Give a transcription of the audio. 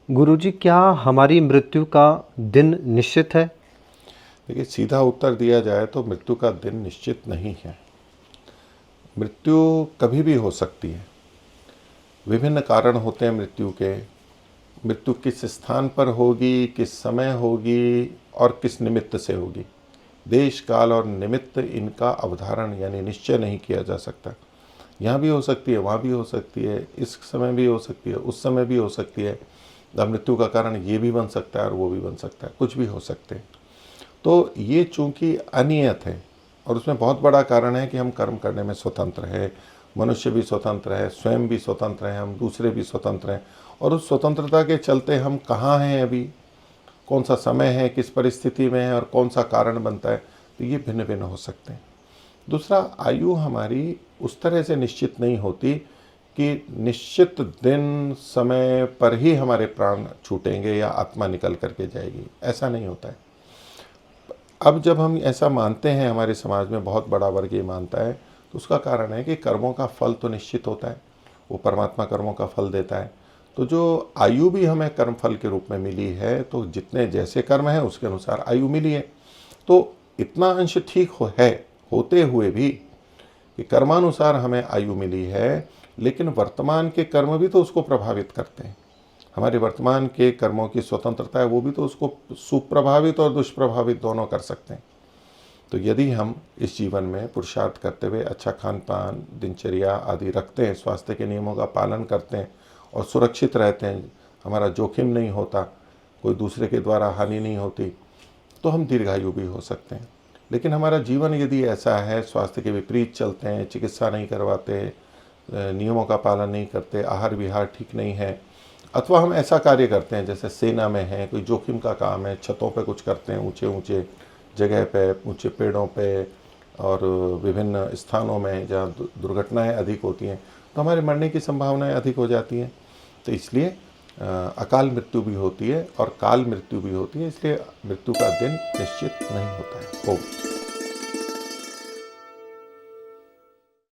गुरुजी, क्या हमारी मृत्यु का दिन निश्चित है? देखिए, सीधा उत्तर दिया जाए तो मृत्यु का दिन निश्चित नहीं है। मृत्यु कभी भी हो सकती है। विभिन्न कारण होते हैं मृत्यु के। मृत्यु किस स्थान पर होगी, किस समय होगी और किस निमित्त से होगी, देश काल और निमित्त इनका अवधारण यानी निश्चय नहीं किया जा सकता। यहाँ भी हो सकती है, वहाँ भी हो सकती है, इस समय भी हो सकती है, उस समय भी हो सकती है। अब मृत्यु का कारण ये भी बन सकता है और वो भी बन सकता है, कुछ भी हो सकते हैं। तो ये चूंकि अनियत है और उसमें बहुत बड़ा कारण है कि हम कर्म करने में स्वतंत्र है, मनुष्य भी स्वतंत्र है, स्वयं भी स्वतंत्र है, हम दूसरे भी स्वतंत्र हैं। और उस स्वतंत्रता के चलते हम कहाँ हैं अभी, कौन सा समय है, किस परिस्थिति में है और कौन सा कारण बनता है, तो ये भिन्न भिन्न हो सकते हैं। दूसरा, आयु हमारी उस तरह से निश्चित नहीं होती कि निश्चित दिन समय पर ही हमारे प्राण छूटेंगे या आत्मा निकल करके जाएगी, ऐसा नहीं होता है। अब जब हम ऐसा मानते हैं, हमारे समाज में बहुत बड़ा वर्ग ये मानता है, तो उसका कारण है कि कर्मों का फल तो निश्चित होता है, वो परमात्मा कर्मों का फल देता है। तो जो आयु भी हमें कर्म फल के रूप में मिली है, तो जितने जैसे कर्म है उसके अनुसार आयु मिली है। तो इतना अंश ठीक है होते हुए भी कि कर्मानुसार हमें आयु मिली है, लेकिन वर्तमान के कर्म भी तो उसको प्रभावित करते हैं। हमारे वर्तमान के कर्मों की स्वतंत्रता है, वो भी तो उसको सुप्रभावित और दुष्प्रभावित दोनों कर सकते हैं। तो यदि हम इस जीवन में पुरुषार्थ करते हुए अच्छा खान पान, दिनचर्या आदि रखते हैं, स्वास्थ्य के नियमों का पालन करते हैं और सुरक्षित रहते हैं, हमारा जोखिम नहीं होता, कोई दूसरे के द्वारा हानि नहीं होती, तो हम दीर्घायु भी हो सकते हैं। लेकिन हमारा जीवन यदि ऐसा है, स्वास्थ्य के विपरीत चलते हैं, चिकित्सा नहीं करवाते, नियमों का पालन नहीं करते, आहार विहार ठीक नहीं है, अथवा हम ऐसा कार्य करते हैं जैसे सेना में है, कोई जोखिम का काम है, छतों पे कुछ करते हैं, ऊंचे ऊंचे जगह पे, ऊंचे पेड़ों पे और विभिन्न स्थानों में जहाँ दुर्घटनाएं अधिक होती हैं, तो हमारे मरने की संभावनाएं अधिक हो जाती हैं। तो इसलिए अकाल मृत्यु भी होती है और काल मृत्यु भी होती है, इसलिए मृत्यु का दिन निश्चित नहीं होता है। ओम।